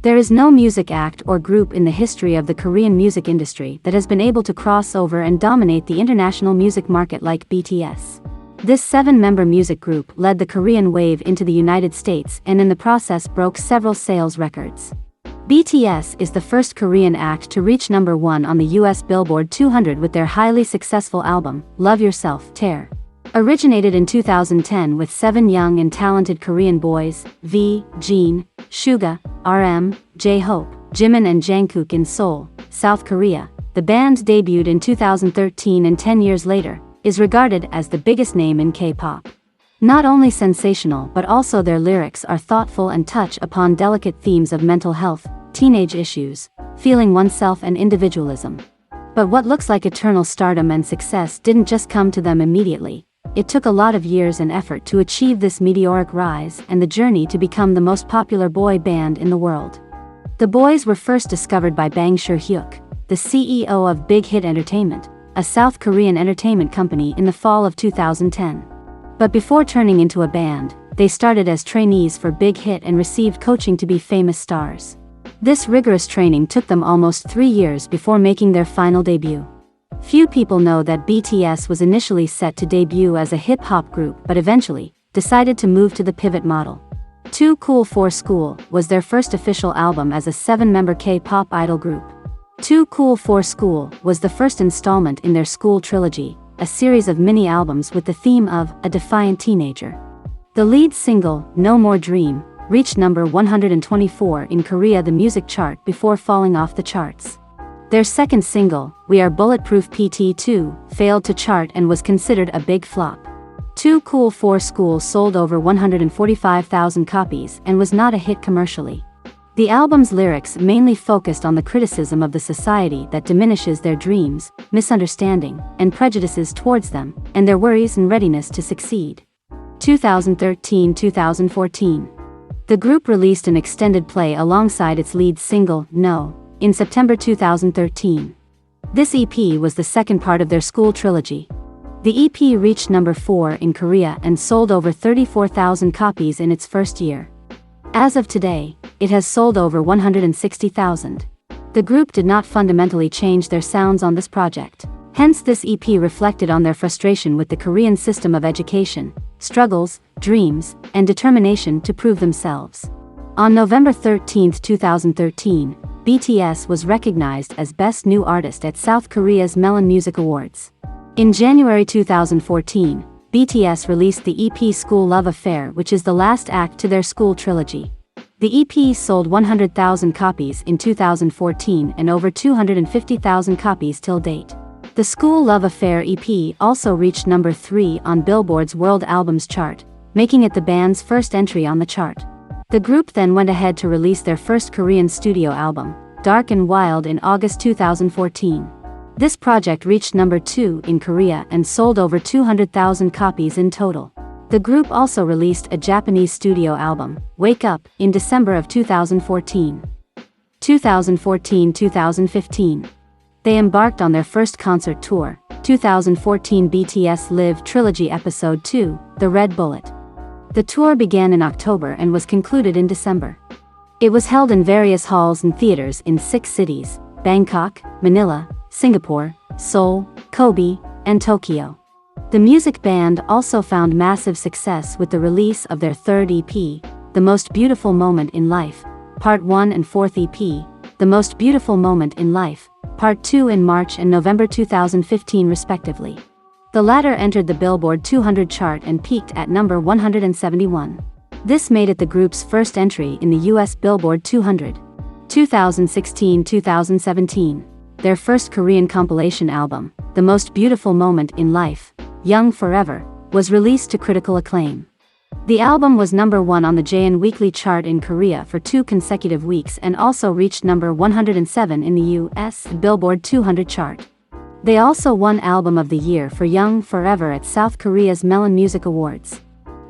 There is no music act or group in the history of the Korean music industry that has been able to cross over and dominate the international music market like BTS. This 7-member music group led the Korean wave into the United States and in the process broke several sales records. BTS is the first Korean act to reach number 1 on the US Billboard 200 with their highly successful album, Love Yourself, Tear. Originated in 2010 with 7 young and talented Korean boys, V, Jin, Suga, RM, J-Hope, Jimin and Jungkook in Seoul, South Korea, the band debuted in 2013 and 10 years later, is regarded as the biggest name in K-pop. Not only sensational but also their lyrics are thoughtful and touch upon delicate themes of mental health, teenage issues, feeling oneself and individualism. But what looks like eternal stardom and success didn't just come to them immediately. It took a lot of years and effort to achieve this meteoric rise and the journey to become the most popular boy band in the world. The boys were first discovered by Bang Seo-hyuk, the CEO of Big Hit Entertainment, a South Korean entertainment company, in the fall of 2010. But before turning into a band, they started as trainees for Big Hit and received coaching to be famous stars. This rigorous training took them almost 3 years before making their final debut. Few people know that BTS was initially set to debut as a hip-hop group but eventually decided to move to the pivot model. Too Cool for School was their first official album as a 7-member K-pop idol group. Too Cool for School was the first installment in their School Trilogy, a series of mini-albums with the theme of a defiant teenager. The lead single, No More Dream, reached number 124 in Korea the music chart before falling off the charts. Their second single, We Are Bulletproof PT2, failed to chart and was considered a big flop. Too Cool for School sold over 145,000 copies and was not a hit commercially. The album's lyrics mainly focused on the criticism of the society that diminishes their dreams, misunderstanding, and prejudices towards them, and their worries and readiness to succeed. 2013-2014. The group released an extended play alongside its lead single, No, in September 2013. This EP was the second part of their School Trilogy. The EP reached number 4 in Korea and sold over 34,000 copies in its first year. As of today, it has sold over 160,000. The group did not fundamentally change their sounds on this project. Hence this EP reflected on their frustration with the Korean system of education, struggles, dreams, and determination to prove themselves. On November 13, 2013, BTS was recognized as Best New Artist at South Korea's Melon Music Awards. In January 2014, BTS released the EP School Love Affair, which is the last act to their School Trilogy. The EP sold 100,000 copies in 2014 and over 250,000 copies till date. The School Love Affair EP also reached number 3 on Billboard's World Albums chart, making it the band's first entry on the chart. The group then went ahead to release their first Korean studio album, Dark and Wild, in August 2014. This project reached number 2 in Korea and sold over 200,000 copies in total. The group also released a Japanese studio album, Wake Up, in December of 2014. 2014-2015. They embarked on their first concert tour, 2014 BTS Live Trilogy Episode 2, The Red Bullet. The tour began in October and was concluded in December. It was held in various halls and theaters in 6 cities, Bangkok, Manila, Singapore, Seoul, Kobe, and Tokyo. The music band also found massive success with the release of their third EP, The Most Beautiful Moment in Life, Part 1, and fourth EP, The Most Beautiful Moment in Life, Part 2, in March and November 2015 respectively. The latter entered the Billboard 200 chart and peaked at number 171. This made it the group's first entry in the US Billboard 200. 2016-2017. Their first Korean compilation album, The Most Beautiful Moment in Life, Young Forever, was released to critical acclaim. The album was number 1 on the JN Weekly chart in Korea for 2 consecutive weeks and also reached number 107 in the US Billboard 200 chart. They also won Album of the Year for Young Forever at South Korea's Melon Music Awards.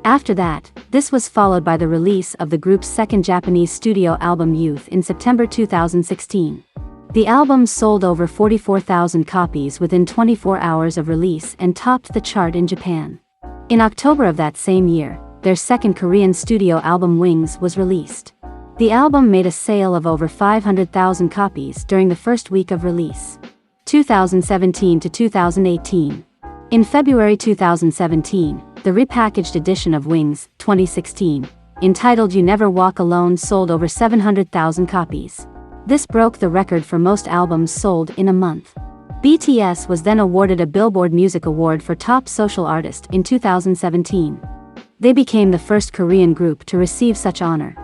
After that, this was followed by the release of the group's second Japanese studio album Youth in September 2016. The album sold over 44,000 copies within 24 hours of release and topped the chart in Japan. In October of that same year, their second Korean studio album Wings was released. The album made a sale of over 500,000 copies during the first week of release. 2017 to 2018. In February 2017, the repackaged edition of Wings, 2016, entitled You Never Walk Alone sold over 700,000 copies. This broke the record for most albums sold in a month. BTS was then awarded a Billboard Music Award for Top Social Artist in 2017. They became the first Korean group to receive such honor.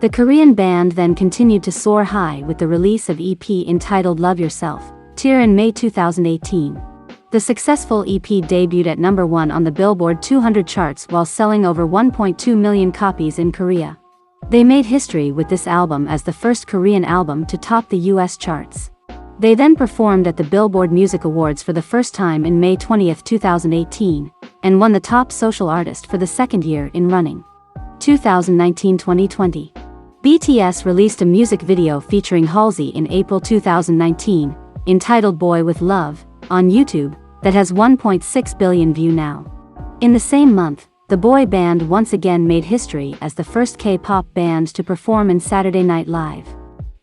The Korean band then continued to soar high with the release of EP entitled Love Yourself, Tear in May 2018. The successful EP debuted at number 1 on the Billboard 200 charts while selling over 1.2 million copies in Korea. They made history with this album as the first Korean album to top the US charts. They then performed at the Billboard Music Awards for the first time in May 20, 2018, and won the Top Social Artist for the second year in running. 2019-2020. BTS released a music video featuring Halsey in April 2019, entitled Boy with Love, on YouTube, that has 1.6 billion views now. In the same month, the boy band once again made history as the first K-pop band to perform in Saturday Night Live.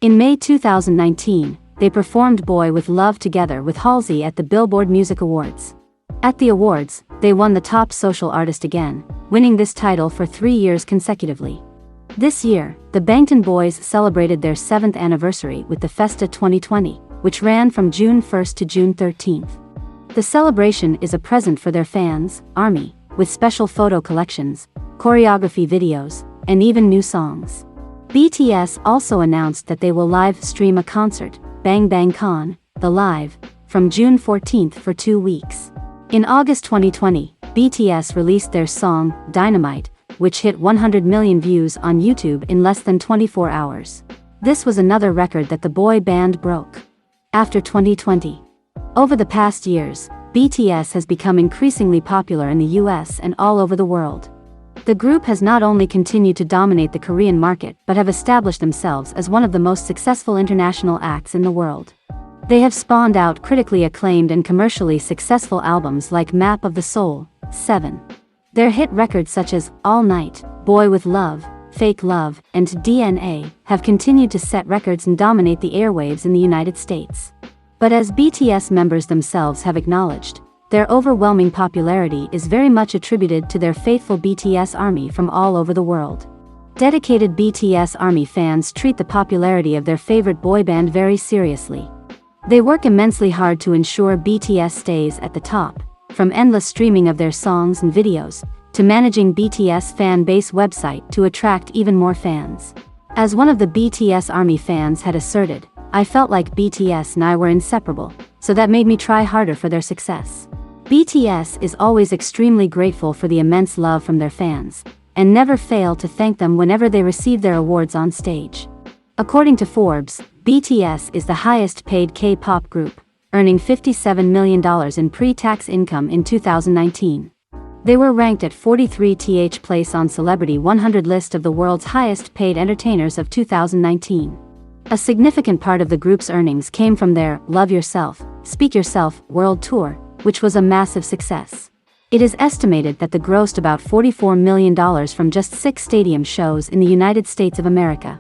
In May 2019, they performed Boy with Love together with Halsey at the Billboard Music Awards. At the awards, they won the Top Social Artist again, winning this title for 3 years consecutively. This year, the Bangtan Boys celebrated their 7th anniversary with the Festa 2020, which ran from June 1st to June 13th. The celebration is a present for their fans, ARMY, with special photo collections, choreography videos, and even new songs. BTS also announced that they will live stream a concert, Bang Bang Con, The Live, from June 14th for 2 weeks. In August 2020, BTS released their song, Dynamite, which hit 100 million views on YouTube in less than 24 hours. This was another record that the boy band broke. After 2020. Over the past years, BTS has become increasingly popular in the US and all over the world. The group has not only continued to dominate the Korean market but have established themselves as one of the most successful international acts in the world. They have spawned out critically acclaimed and commercially successful albums like Map of the Soul, 7. Their hit records such as All Night, Boy with Love, Fake Love, and DNA have continued to set records and dominate the airwaves in the United States. But as BTS members themselves have acknowledged, their overwhelming popularity is very much attributed to their faithful BTS ARMY from all over the world. Dedicated BTS ARMY fans treat the popularity of their favorite boy band very seriously. They work immensely hard to ensure BTS stays at the top, from endless streaming of their songs and videos, to managing BTS fan base website to attract even more fans. As one of the BTS ARMY fans had asserted, I felt like BTS and I were inseparable, so that made me try harder for their success. BTS is always extremely grateful for the immense love from their fans, and never fail to thank them whenever they receive their awards on stage. According to Forbes, BTS is the highest paid K-pop group, earning $57 million in pre-tax income in 2019. They were ranked at 43th place on Celebrity 100 list of the world's highest paid entertainers of 2019. A significant part of the group's earnings came from their Love Yourself, Speak Yourself world tour, which was a massive success. It is estimated that they grossed about $44 million from just 6 stadium shows in the United States of America.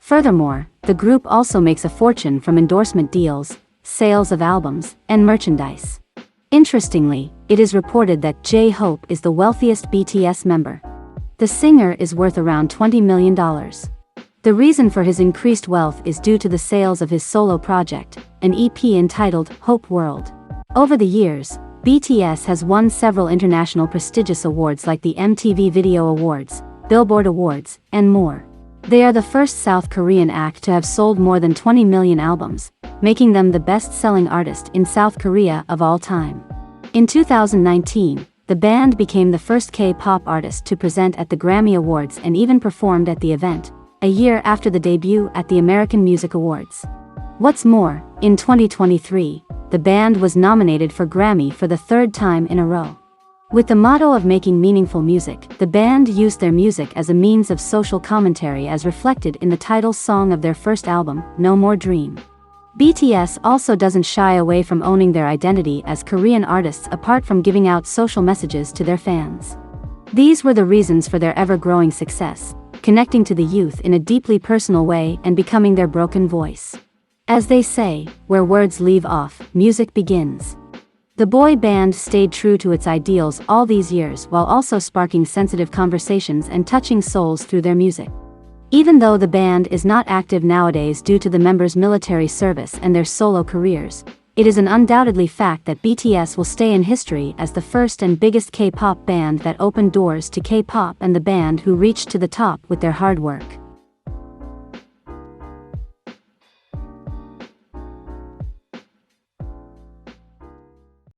Furthermore, the group also makes a fortune from endorsement deals, sales of albums, and merchandise. Interestingly, it is reported that J-Hope is the wealthiest BTS member. The singer is worth around $20 million. The reason for his increased wealth is due to the sales of his solo project, an EP entitled Hope World. Over the years, BTS has won several international prestigious awards like the MTV Video Awards, Billboard Awards, and more. They are the first South Korean act to have sold more than 20 million albums, making them the best-selling artist in South Korea of all time. In 2019, the band became the first K-pop artist to present at the Grammy Awards and even performed at the event, a year after the debut at the American Music Awards. What's more, in 2023, the band was nominated for Grammy for the 3rd time in a row. With the motto of making meaningful music, the band used their music as a means of social commentary as reflected in the title song of their first album, No More Dream. BTS also doesn't shy away from owning their identity as Korean artists apart from giving out social messages to their fans. These were the reasons for their ever-growing success, connecting to the youth in a deeply personal way and becoming their broken voice. As they say, where words leave off, music begins. The boy band stayed true to its ideals all these years while also sparking sensitive conversations and touching souls through their music. Even though the band is not active nowadays due to the members' military service and their solo careers, it is an undoubtedly fact that BTS will stay in history as the first and biggest K-pop band that opened doors to K-pop and the band who reached to the top with their hard work.